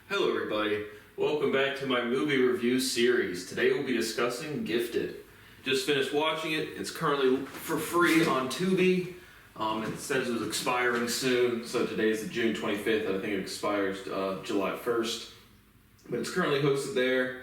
Hello everybody, welcome back to my movie review series. Today we'll be discussing Gifted. Just finished watching it, it's currently for free on Tubi. It says it was expiring soon, so today is the June 25th, I think it expires July 1st. But it's currently hosted there.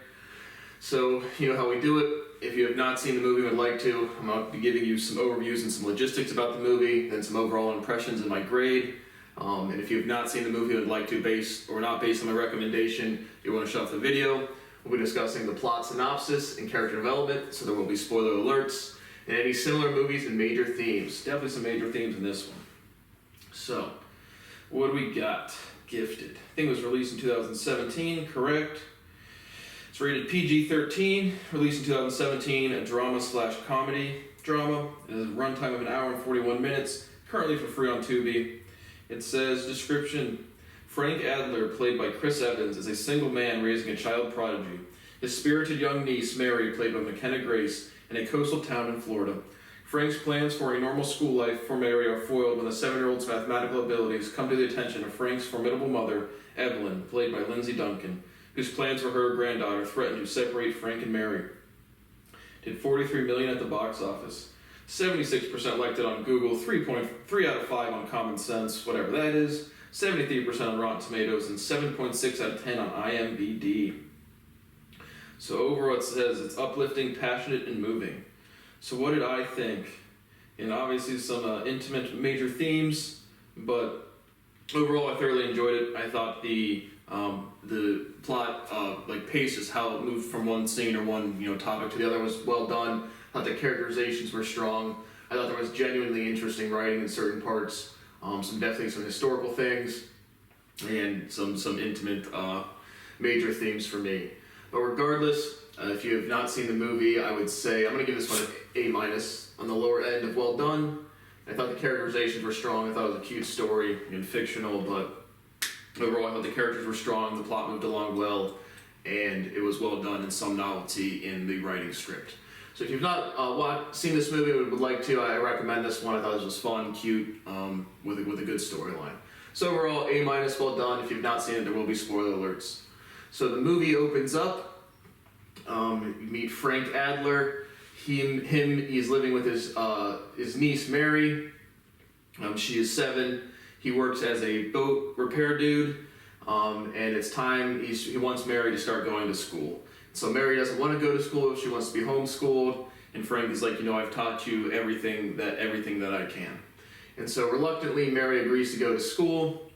So, you know how we do it. If you have not seen the movie and would like to, I'm going to be giving you some overviews and some logistics about the movie, then some overall impressions and my grade. And if you have not seen the movie and would like to, based on my recommendation, you want to shut off the video. We'll be discussing the plot synopsis and character development, so there will be spoiler alerts, and any similar movies and major themes. Definitely some major themes in this one. So, what do we got? Gifted. I think it was released in 2017, correct? It's rated PG-13, released in 2017, a drama/comedy drama. It has a runtime of an hour and 41 minutes, currently for free on Tubi. It says, description, Frank Adler, played by Chris Evans, is a single man raising a child prodigy. His spirited young niece, Mary, played by McKenna Grace, in a coastal town in Florida. Frank's plans for a normal school life for Mary are foiled when the 7-year-old's mathematical abilities come to the attention of Frank's formidable mother, Evelyn, played by Lindsay Duncan, whose plans for her granddaughter threaten to separate Frank and Mary. Did $43 million at the box office. 76% liked it on Google, 3.3 out of 5 on Common Sense, whatever that is, 73% on Rotten Tomatoes, and 7.6 out of 10 on IMDb. So overall it says it's uplifting, passionate, and moving. So what did I think? And obviously some intimate major themes, but overall I thoroughly enjoyed it. I thought the plot pace, is how it moved from one scene or one topic to the other, was well done. I thought the characterizations were strong. I thought there was genuinely interesting writing in certain parts. Definitely some historical things, and some intimate major themes for me. But regardless, if you have not seen the movie, I would say I'm going to give this one an A- on the lower end of well done. I thought the characterizations were strong. I thought it was a cute story and fictional, but overall I thought the characters were strong, the plot moved along well, and it was well done, and some novelty in the writing script. So if you've not seen this movie and would like to, I recommend this one. I thought this was fun, cute, with a good storyline. So overall, A-, well done. If you've not seen it, there will be spoiler alerts. So the movie opens up. You meet Frank Adler. He's living with his niece Mary. She is 7. He works as a boat repair dude, and it's time. He wants Mary to start going to school. So Mary doesn't want to go to school, she wants to be homeschooled, and Frank is like, I've taught you everything that I can. And so reluctantly, Mary agrees to go to school.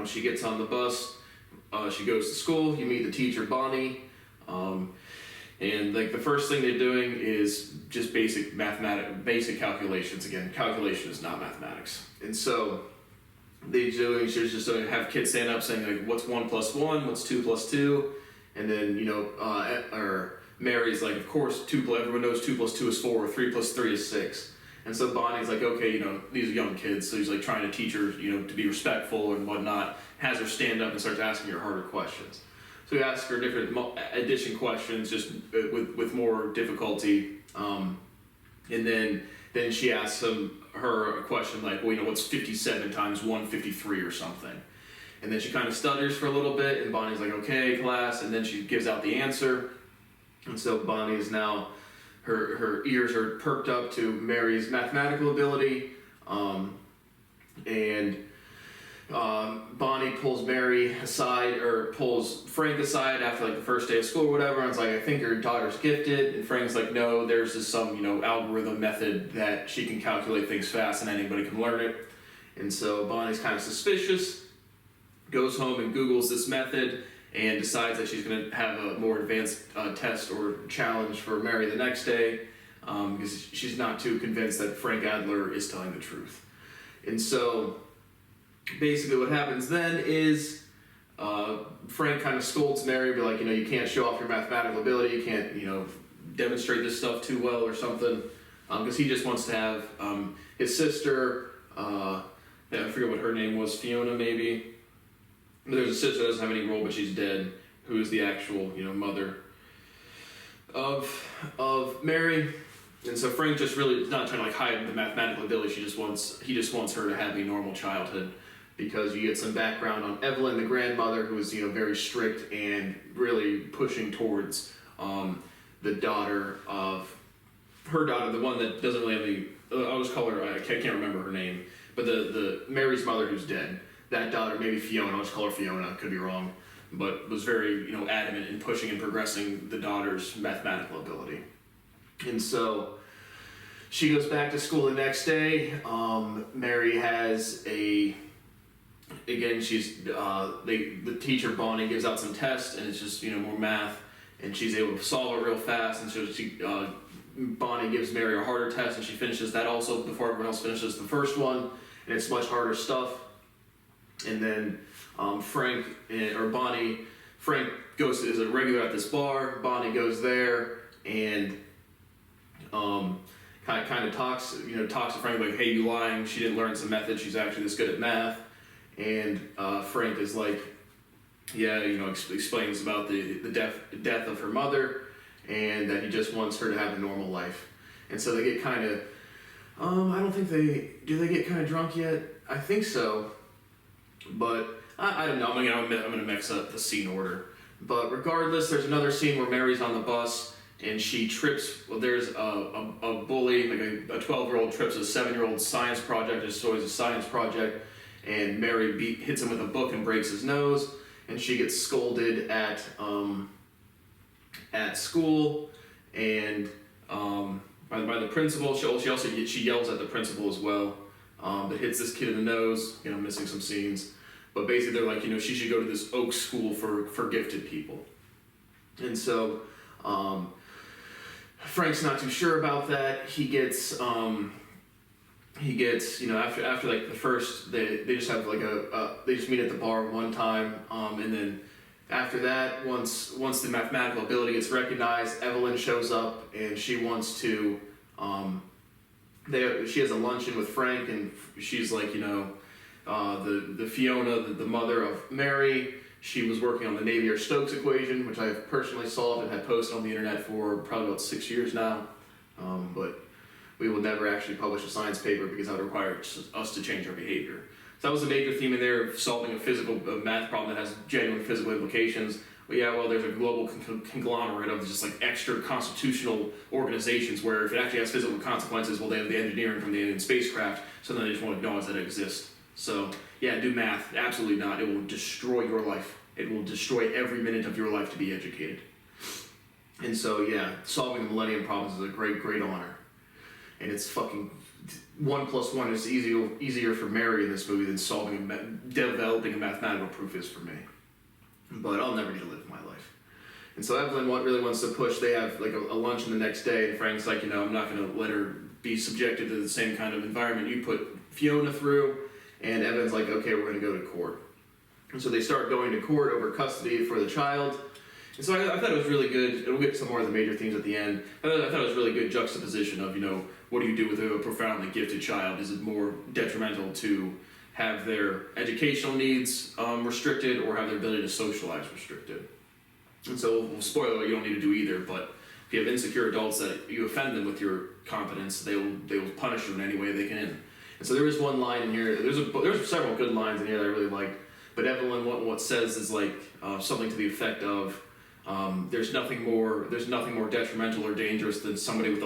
She gets on the bus, she goes to school, you meet the teacher, Bonnie, and the first thing they're doing is just basic calculations. Again, calculation is not mathematics. And so she's just doing, have kids stand up saying, what's 1 plus 1, what's 2 plus 2, and then, Mary's like, of course, everyone knows 2 plus 2 is 4, or 3 plus 3 is 6. And so Bonnie's like, okay, these are young kids, so he's like trying to teach her, to be respectful and whatnot, has her stand up and starts asking her harder questions. So he asks her different addition questions, just with more difficulty, and then she asks her a question like, well, what's 57 times 153 or something? And then she kind of stutters for a little bit, and Bonnie's like, okay, class, and then she gives out the answer. And so Bonnie is now, her ears are perked up to Mary's mathematical ability, and Bonnie pulls Mary aside, or pulls Frank aside after the first day of school or whatever, and it's like, I think your daughter's gifted, and Frank's like, no, there's just some algorithm method that she can calculate things fast and anybody can learn it. And so Bonnie's kind of suspicious, goes home and Googles this method, and decides that she's going to have a more advanced test or challenge for Mary the next day, because she's not too convinced that Frank Adler is telling the truth. And so basically what happens then is Frank kind of scolds Mary, be like, you can't show off your mathematical ability, you can't, demonstrate this stuff too well or something, because he just wants to have his sister, I forget what her name was, Fiona maybe. There's a sister that doesn't have any role, but she's dead, who is the actual, mother of Mary. And so Frank just really is not trying to hide the mathematical ability. He just wants her to have a normal childhood. because you get some background on Evelyn, the grandmother, who was very strict and really pushing towards the daughter of her daughter, the one that doesn't really have any. I'll just call her. I can't remember her name, but the Mary's mother who's dead. That daughter, maybe Fiona. I'll just call her Fiona. Could be wrong, but was very adamant in pushing and progressing the daughter's mathematical ability, and so. She goes back to school the next day. Mary has she's the teacher Bonnie gives out some tests, and it's just more math, and she's able to solve it real fast. And so Bonnie gives Mary a harder test, and she finishes that also before everyone else finishes the first one, and it's much harder stuff. And then Frank is a regular at this bar. Bonnie goes there and kind of talks to Frank like, hey, you lying? She didn't learn some method. She's actually this good at math. And Frank is like, yeah, explains about the death of her mother, and that he just wants her to have a normal life. And so they get kind of, I don't think they get kind of drunk yet? I think so, but I don't know. I'm gonna mix up the scene order. But regardless, there's another scene where Mary's on the bus. And she trips. Well, there's a bully, like a 12-year-old trips a 7-year-old science project. It's always a science project, and Mary hits him with a book and breaks his nose. And she gets scolded at school, and by the principal. She yells at the principal as well. That hits this kid in the nose. Missing some scenes, but basically they're like, she should go to this Oak school for gifted people, and so. Frank's not too sure about that. He gets after like the first, they just have like they just meet at the bar one time, and then after that, once the mathematical ability gets recognized, Evelyn shows up and she wants to, she has a luncheon with Frank, and she's like, the Fiona, the mother of Mary. She was working on the Navier-Stokes equation, which I have personally solved and had posted on the internet for probably about 6 years now. But we will never actually publish a science paper because that would require us to change our behavior. So that was a major theme in there, solving a math problem that has genuine physical implications. Well, there's a global conglomerate of just like extra constitutional organizations where if it actually has physical consequences, well, they have the engineering from the alien spacecraft, so then they just won't acknowledge that it exists. So, yeah, do math. Absolutely not. It will destroy your life. It will destroy every minute of your life to be educated. And so, yeah, solving the Millennium Problems is a great, great honor. And it's fucking 1 + 1 is easier for Mary in this movie than developing a mathematical proof is for me. But I'll never get to live my life. And so Evelyn really wants to push. They have like a luncheon the next day, and Frank's like, I'm not going to let her be subjected to the same kind of environment you put Fiona through. And Evan's like, okay, we're going to go to court. And so they start going to court over custody for the child. And so I thought it was really good. We'll get to some more of the major themes at the end. I thought it was really good juxtaposition of, what do you do with a profoundly gifted child? Is it more detrimental to have their educational needs restricted or have their ability to socialize restricted? And so we'll spoil it, you don't need to do either, but if you have insecure adults that you offend them with your competence, they will punish you in any way they can. And so there is one line in here. There's several good lines in here that I really liked. But Evelyn, what says is like something to the effect of, there's nothing more detrimental or dangerous than somebody with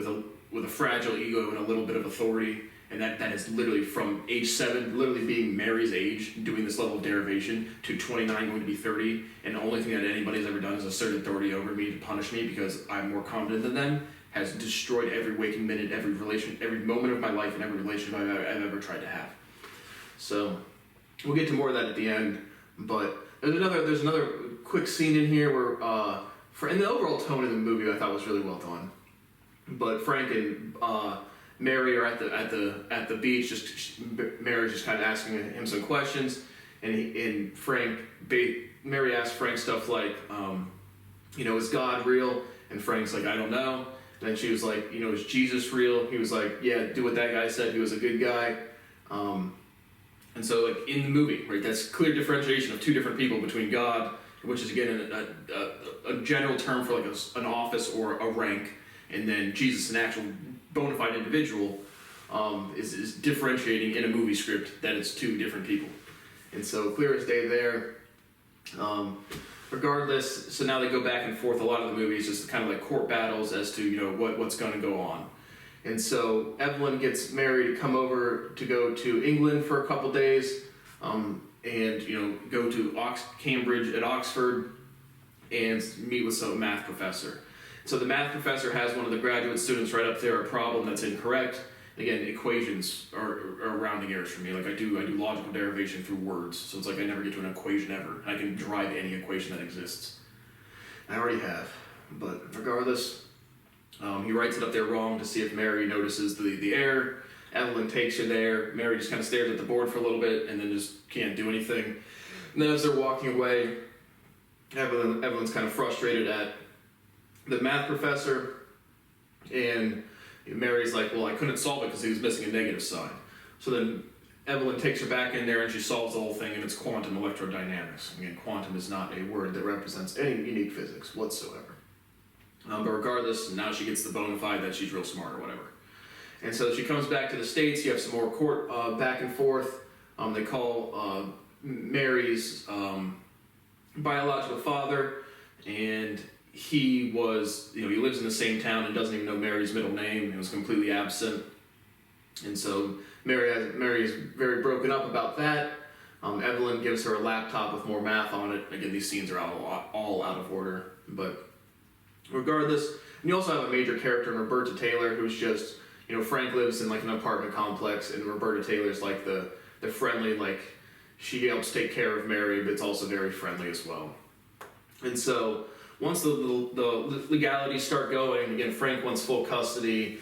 a fragile ego and a little bit of authority. And that is literally from age 7, literally being Mary's age, doing this level of derivation, to 29 going to be 30, and the only thing that anybody's ever done is assert authority over me to punish me because I'm more competent than them. Has destroyed every waking minute, every moment of my life, and every relationship I've ever tried to have. So we'll get to more of that at the end. But there's another quick scene in here where, and the overall tone of the movie I thought was really well done. But Frank and Mary are at the beach. Mary's just kind of asking him some questions, and Mary asks Frank stuff like, is God real? And Frank's like, I don't know. And then she was like, is Jesus real? He was like, yeah, do what that guy said. He was a good guy. And so, like, in the movie, right, that's clear differentiation of two different people between God, which is, again, a general term for, like, an office or a rank, and then Jesus, an actual bona fide individual. is differentiating in a movie script that it's two different people. And so clear as day there. Regardless, so now they go back and forth. A lot of the movie is just kind of like court battles as to what's going to go on. And so Evelyn gets Mary to come over to go to England for a couple days, and go to Cambridge at Oxford and meet with some math professor. So the math professor has one of the graduate students write up there a problem that's incorrect. Again, equations are rounding errors for me. Like I do logical derivation through words, so it's like I never get to an equation ever. I can derive any equation that exists. I already have, but regardless, he writes it up there wrong to see if Mary notices the error. Evelyn takes her there. Mary just kind of stares at the board for a little bit and then just can't do anything. And then as they're walking away, Evelyn's kind of frustrated at the math professor, and Mary's like, well, I couldn't solve it because he was missing a negative sign. So then Evelyn takes her back in there and she solves the whole thing, and it's quantum electrodynamics. Again, quantum is not a word that represents any unique physics whatsoever. But regardless, now she gets the bona fide that she's real smart or whatever. And so she comes back to the States. You have some more court back and forth. They call Mary's biological father, and he was, he lives in the same town and doesn't even know Mary's middle name. He was completely absent. And so Mary is very broken up about that. Evelyn gives her a laptop with more math on it. Again, these scenes are all out of order. But regardless, and you also have a major character in Roberta Taylor, who's just, Frank lives in like an apartment complex, and Roberta Taylor's like the friendly, like she helps take care of Mary, but it's also very friendly as well. And so once the legalities start going, again, Frank wants full custody.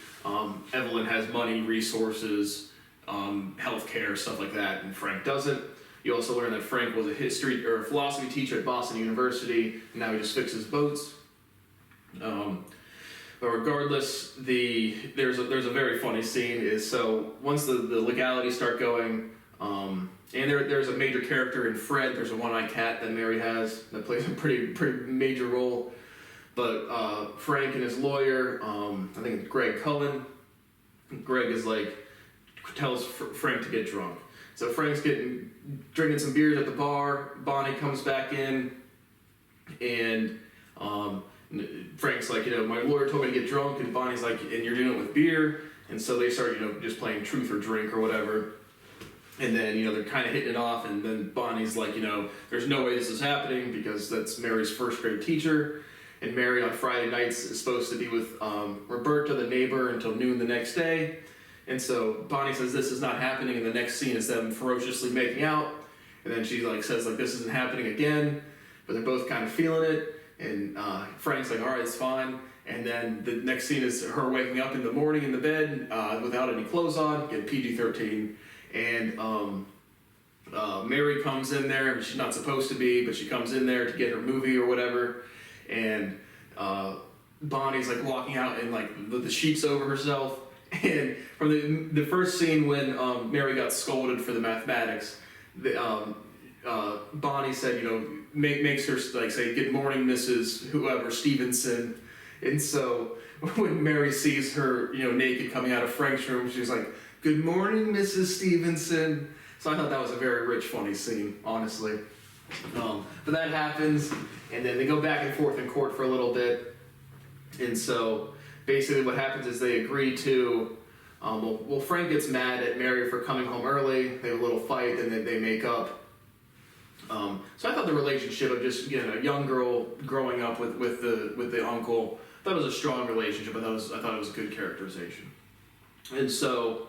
Evelyn has money, resources, health care, stuff like that, and Frank doesn't. You also learn that Frank was a history or a philosophy teacher at Boston University, and now he just fixes boats. But regardless, there's a very funny scene. Is so once the legalities start going, and there's a major character in Fred. There's a one-eyed cat that Mary has that plays a pretty major role. But Frank and his lawyer, I think it's Greg Cullen. Greg is tells Frank to get drunk. So Frank's drinking some beers at the bar. Bonnie comes back in, and Frank's like, my lawyer told me to get drunk, and Bonnie's like, and you're doing it with beer. And so they start, just playing truth or drink or whatever. And then, they're kind of hitting it off, and then Bonnie's like, there's no way this is happening because that's Mary's first grade teacher. And Mary on Friday nights is supposed to be with Roberta, the neighbor, until noon the next day. And so Bonnie says this is not happening, and the next scene is them ferociously making out. And then she says this isn't happening again, but they're both kind of feeling it. And Frank's like, all right, it's fine. And then the next scene is her waking up in the morning in the bed without any clothes on, getting PG-13. And Mary comes in there. She's not supposed to be, but she comes in there to get her movie or whatever. And Bonnie's walking out and the sheets over herself. And from the first scene when Mary got scolded for the mathematics, Bonnie said, makes her say, "Good morning, Mrs. Whoever Stevenson." And so when Mary sees her, naked coming out of Frank's room, she's like, "Good morning, Mrs. Stevenson." So I thought that was a very rich, funny scene, honestly. But that happens, and then they go back and forth in court for a little bit. And so basically what happens is they agree to, Frank gets mad at Mary for coming home early. They have a little fight, and then they make up. So I thought the relationship of just a young girl growing up with the uncle, I thought it was a strong relationship. I thought it was a good characterization. And so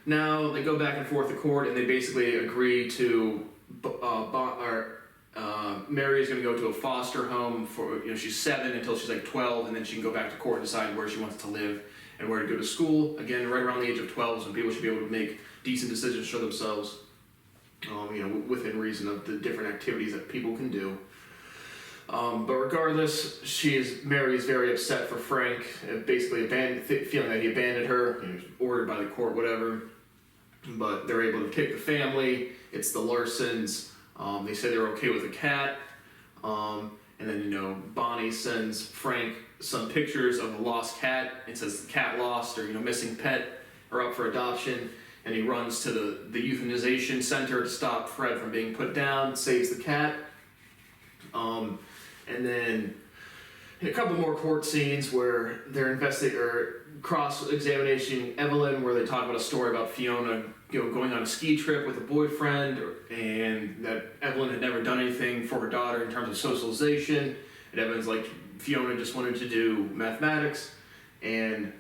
now they go back and forth to court, and they basically agree to Mary is going to go to a foster home for, she's 7 until she's 12, and then she can go back to court and decide where she wants to live and where to go to school. Again, right around the age of 12 is when people should be able to make decent decisions for themselves, within reason of the different activities that people can do. But regardless, Mary is very upset for Frank, basically feeling that he abandoned her, ordered by the court, whatever. But they're able to kick the family. It's the Larsons. They say they're okay with the cat. And then, Bonnie sends Frank some pictures of a lost cat. It says cat lost or, missing pet. are up for adoption, and he runs to the euthanization center to stop Fred from being put down, saves the cat. And then a couple more court scenes where they're cross-examination Evelyn, where they talk about a story about Fiona, going on a ski trip with a boyfriend, and that Evelyn had never done anything for her daughter in terms of socialization. And Evelyn's like, Fiona just wanted to do mathematics, and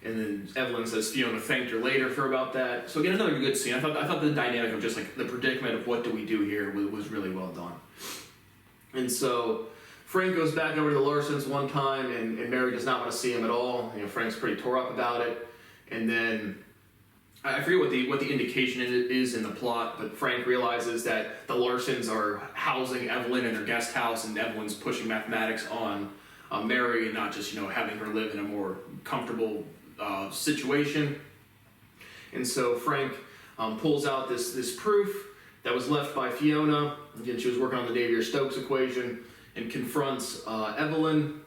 then Evelyn says Fiona thanked her later for about that. So again, another good scene. I thought the dynamic of just like the predicament of what do we do here was really well done. And so Frank goes back over to the Larsons one time, and Mary does not want to see him at all. Frank's pretty tore up about it. And then I forget what the indication is in the plot, but Frank realizes that the Larsons are housing Evelyn in their guest house, and Evelyn's pushing mathematics on Mary, and not just having her live in a more comfortable situation. And so Frank pulls out this proof that was left by Fiona. Again, she was working on the Navier-Stokes equation, and confronts Evelyn,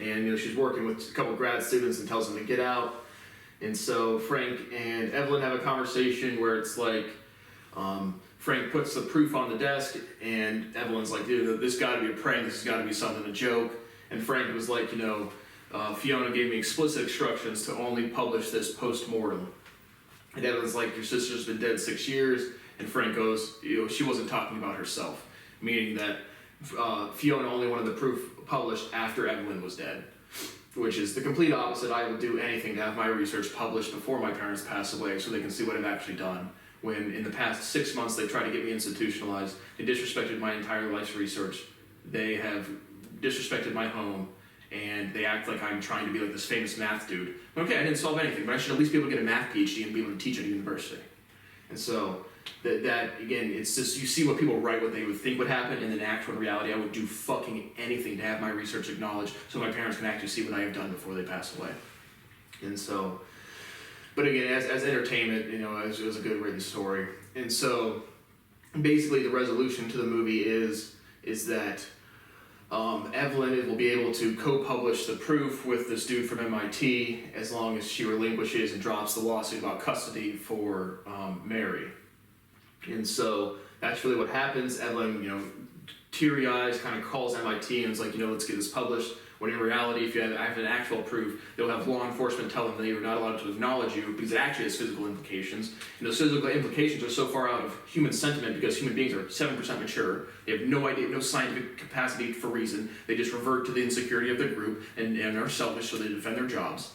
and she's working with a couple grad students and tells them to get out. And so Frank and Evelyn have a conversation where it's like Frank puts the proof on the desk, and Evelyn's like, dude, this got to be a prank, this has got to be something, a joke. And Frank was like, Fiona gave me explicit instructions to only publish this post-mortem. And Evelyn's like, your sister's been dead 6 years. And Frank goes, she wasn't talking about herself, meaning that Fiona only wanted the proof published after Evelyn was dead, which is the complete opposite. I would do anything to have my research published before my parents pass away so they can see what I've actually done. When in the past 6 months they tried to get me institutionalized, they disrespected my entire life's research, they have disrespected my home, and they act like I'm trying to be like this famous math dude. Okay, I didn't solve anything, but I should at least be able to get a math PhD and be able to teach at a university. And so that again, it's just, you see what people write, what they would think would happen, and in actual reality, I would do fucking anything to have my research acknowledged so my parents can actually see what I have done before they pass away. And so, but again, as entertainment, it was a good written story. And so, basically, the resolution to the movie is that Evelyn will be able to co-publish the proof with this dude from MIT as long as she relinquishes and drops the lawsuit about custody for Mary. And so that's really what happens. Evelyn, teary eyes, kind of calls MIT and is like, let's get this published. When in reality, if you have an actual proof, they'll have law enforcement tell them that you're not allowed to acknowledge you because it actually has physical implications. And those physical implications are so far out of human sentiment because human beings are 7% mature. They have no idea, no scientific capacity for reason. They just revert to the insecurity of their group and are selfish, so they defend their jobs.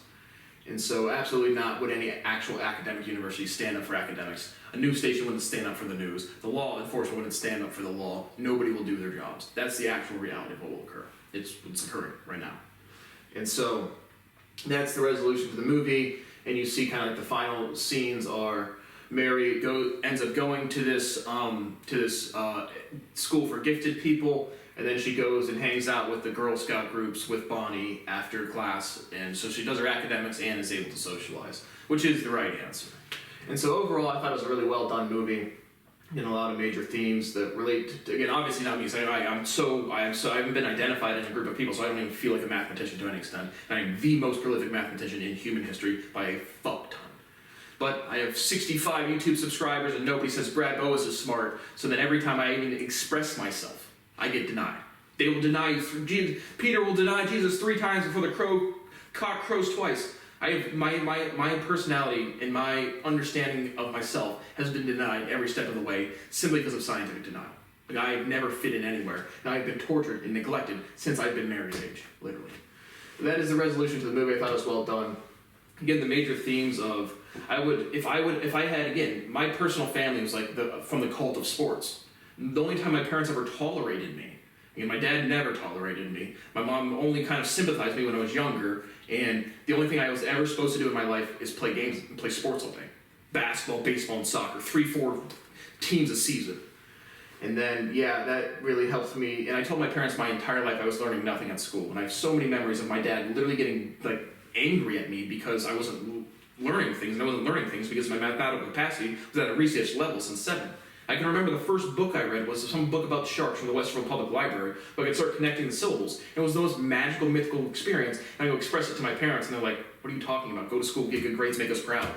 And so absolutely not would any actual academic university stand up for academics. A news station wouldn't stand up for the news. The law enforcement wouldn't stand up for the law. Nobody will do their jobs. That's the actual reality of what will occur. It's occurring right now. And so that's the resolution for the movie. And you see kind of like the final scenes are Mary ends up going to this school for gifted people. And then she goes and hangs out with the Girl Scout groups with Bonnie after class. And so she does her academics and is able to socialize, which is the right answer. And so overall, I thought it was a really well done movie. A lot of major themes that relate to, again, obviously not me saying I haven't been identified in a group of people, so I don't even feel like a mathematician to any extent. I am the most prolific mathematician in human history by a fuck ton. But I have 65 YouTube subscribers and nobody says Brad Boas is smart, so then every time I even express myself, I get denied. They will deny you, Peter will deny Jesus 3 times before the cock crows twice. I have my personality and my understanding of myself has been denied every step of the way simply because of scientific denial. Like I've never fit in anywhere, and I've been tortured and neglected since I've been married age, literally. But that is the resolution to the movie. I thought it was well done. Again, the major themes of if I had again, my personal family was like from the cult of sports. The only time my parents ever tolerated me. Again, my dad never tolerated me. My mom only kind of sympathized with me when I was younger, and the only thing I was ever supposed to do in my life is play games and play sports all day. Basketball, baseball, and soccer. 3-4 teams a season. And then, that really helped me. And I told my parents my entire life I was learning nothing at school. And I have so many memories of my dad literally getting angry at me because I wasn't learning things. And I wasn't learning things because my mathematical capacity was at a research level since 7. I can remember the first book I read was some book about sharks from the Westerville Public Library, but I could start connecting the syllables. It was the most magical, mythical experience, and I go express it to my parents, and they're like, What are you talking about? Go to school, get good grades, make us proud.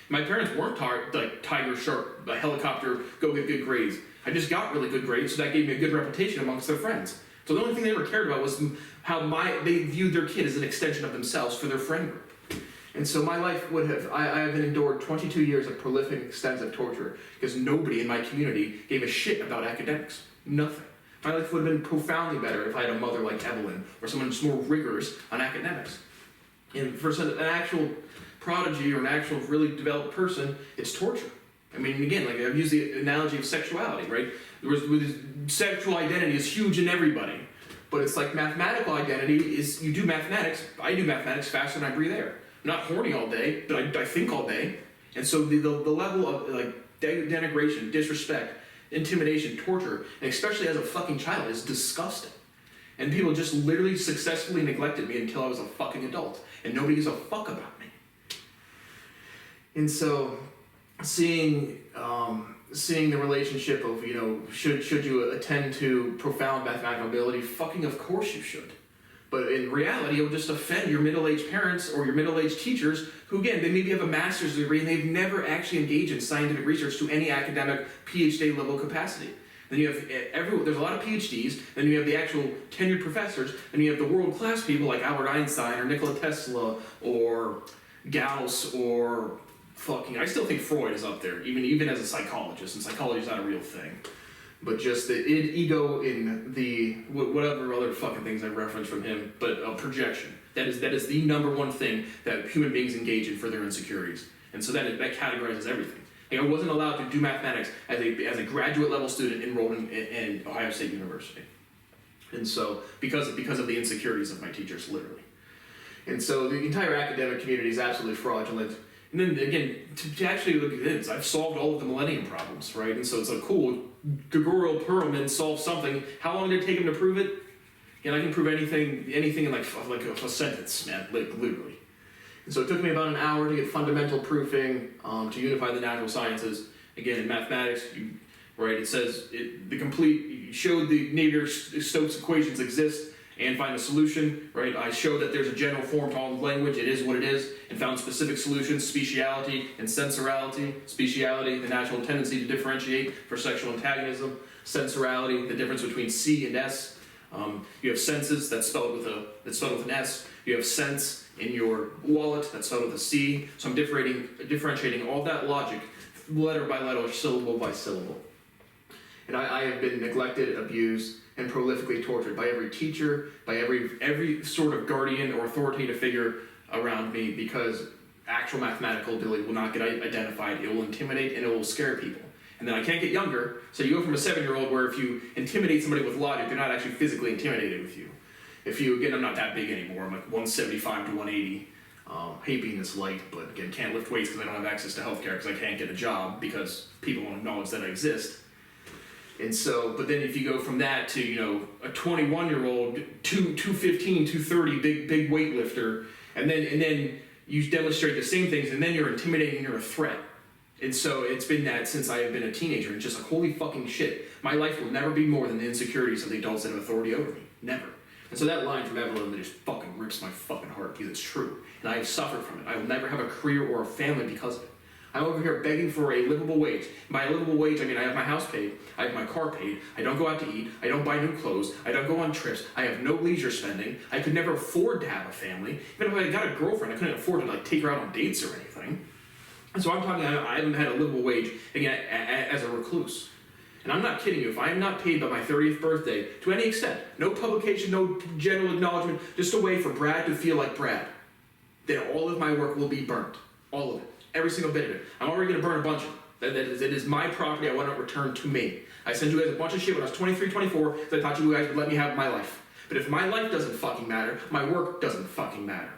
My parents weren't like tiger shark, a helicopter, go get good grades. I just got really good grades, so that gave me a good reputation amongst their friends. So the only thing they ever cared about was how they viewed their kid as an extension of themselves for their friend group. And so my life would have, I have endured 22 years of prolific, extensive torture because nobody in my community gave a shit about academics. Nothing. My life would have been profoundly better if I had a mother like Evelyn or someone just more rigorous on academics. And for an actual prodigy or an actual really developed person, it's torture. I mean, again, like I've used the analogy of sexuality, right? Sexual identity is huge in everybody. But it's like mathematical identity is, you do mathematics, I do mathematics faster than I breathe air. I'm not horny all day, but I think all day. And so the level of like denigration, disrespect, intimidation, torture, and especially as a fucking child, is disgusting. And people just literally successfully neglected me until I was a fucking adult. And nobody gives a fuck about me. And so seeing the relationship of, you know, should you attend to profound mathematical ability, fucking of course you should. But in reality, it will just offend your middle-aged parents or your middle-aged teachers who, again, they maybe have a master's degree and they've never actually engaged in scientific research to any academic PhD level capacity. Then you have there's a lot of PhDs, then you have the actual tenured professors, and you have the world-class people like Albert Einstein or Nikola Tesla or Gauss or fucking, I still think Freud is up there, even as a psychologist, and psychology is not a real thing. But just the ego in the, whatever other fucking things I referenced from him, but projection. That is the number one thing that human beings engage in for their insecurities. And so that categorizes everything. Like I wasn't allowed to do mathematics as a graduate level student enrolled in Ohio State University. And so, because of the insecurities of my teachers, literally. And so the entire academic community is absolutely fraudulent. And then again, to actually look at this, I've solved all of the millennium problems, right? And so it's like, cool, Gregoriel Perelman solved something. How long did it take him to prove it? And I can prove anything in like a sentence, man, like literally. And so it took me about an hour to get fundamental proofing to unify the natural sciences. Again, in mathematics, it says you showed the Navier-Stokes equations exist and find a solution, right? I showed that there's a general form to all language, it is what it is, and found specific solutions, speciality and sensorality. Speciality, the natural tendency to differentiate for sexual antagonism. Sensorality, the difference between C and S. You have senses, that's spelled with an S. You have sense in your wallet, that's spelled with a C. So I'm differentiating all that logic, letter by letter, syllable by syllable. And I have been neglected, abused, and prolifically tortured by every teacher, by every sort of guardian or authoritative figure around me, because actual mathematical ability will not get identified. It will intimidate and it will scare people. And then I can't get younger, so you go from a 7-year-old where if you intimidate somebody with logic, they're not actually physically intimidated with you. Again, I'm not that big anymore. I'm like 175 to 180. Hate being this light, but again, can't lift weights because I don't have access to healthcare because I can't get a job because people won't acknowledge that I exist. And so, but then if you go from that to, you know, a 21-year-old, 215, 230, big weightlifter, and then you demonstrate the same things, and then you're intimidating and you're a threat. And so it's been that since I have been a teenager, and just like, holy fucking shit, my life will never be more than the insecurities of the adults that have authority over me. Never. And so that line from Evelyn just fucking rips my fucking heart because it's true. And I have suffered from it. I will never have a career or a family because of it. I'm over here begging for a livable wage. By a livable wage, I mean I have my house paid, I have my car paid, I don't go out to eat, I don't buy new clothes, I don't go on trips, I have no leisure spending, I could never afford to have a family. Even if I got a girlfriend, I couldn't afford to like take her out on dates or anything. And so I'm talking, I haven't had a livable wage, again, as a recluse. And I'm not kidding you, if I am not paid by my 30th birthday, to any extent, no publication, no general acknowledgement, just a way for Brad to feel like Brad, then all of my work will be burnt. All of it. Every single bit of it. I'm already going to burn a bunch of it. It is my property. I want it returned to me. I sent you guys a bunch of shit when I was 23, 24, because I thought you guys would let me have my life. But if my life doesn't fucking matter, my work doesn't fucking matter.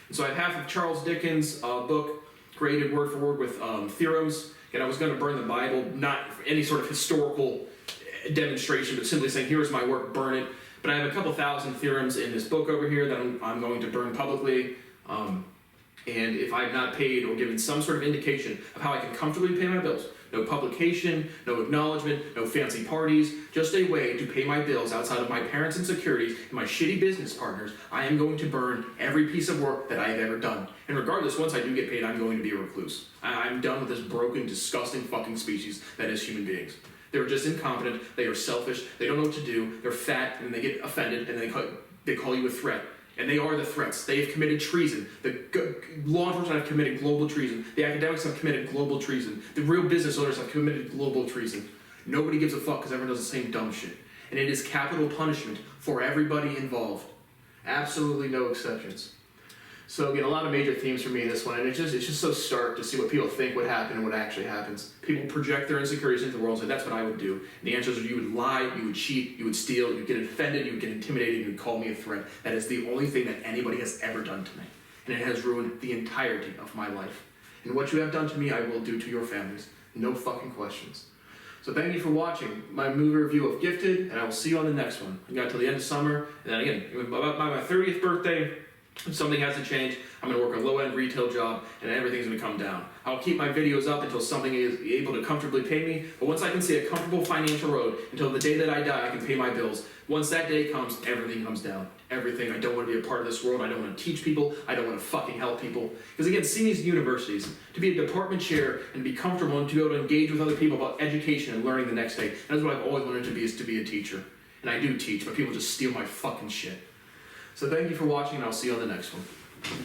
And so I have half of Charles Dickens' book, created word for word with theorems. And I was going to burn the Bible, not any sort of historical demonstration, but simply saying, here's my work, burn it. But I have a couple thousand theorems in this book over here that I'm going to burn publicly. And if I've not paid or given some sort of indication of how I can comfortably pay my bills, No publication, no acknowledgement, no fancy parties, just a way to pay my bills outside of my parents' insecurities and my shitty business partners. I am going to burn every piece of work that I have ever done. And regardless, once I do get paid, I'm going to be a recluse. I'm done with this broken, disgusting fucking species that is human beings. They're just incompetent, they are selfish, they don't know what to do, they're fat, and they get offended, and they call you a threat. And they are the threats. They have committed treason. The law enforcement have committed global treason. The academics have committed global treason. The real business owners have committed global treason. Nobody gives a fuck because everyone does the same dumb shit. And it is capital punishment for everybody involved. Absolutely no exceptions. So again, a lot of major themes for me in this one, and it's just so stark to see what people think would happen and what actually happens. People project their insecurities into the world, and that's what I would do. And the answer is you would lie, you would cheat, you would steal, you would get offended, you would get intimidated, you would call me a threat. That is the only thing that anybody has ever done to me. And it has ruined the entirety of my life. And what you have done to me, I will do to your families. No fucking questions. So thank you for watching my movie review of Gifted, and I will see you on the next one. We got till the end of summer, and then again, by my 30th birthday, if something hasn't changed, I'm going to work a low-end retail job, and everything's going to come down. I'll keep my videos up until something is able to comfortably pay me, but once I can see a comfortable financial road, until the day that I die, I can pay my bills. Once that day comes, everything comes down. Everything. I don't want to be a part of this world. I don't want to teach people. I don't want to fucking help people. Because again, seeing these universities, to be a department chair and be comfortable and to be able to engage with other people about education and learning the next day, that's what I've always wanted to be, is to be a teacher. And I do teach, but people just steal my fucking shit. So thank you for watching, and I'll see you on the next one.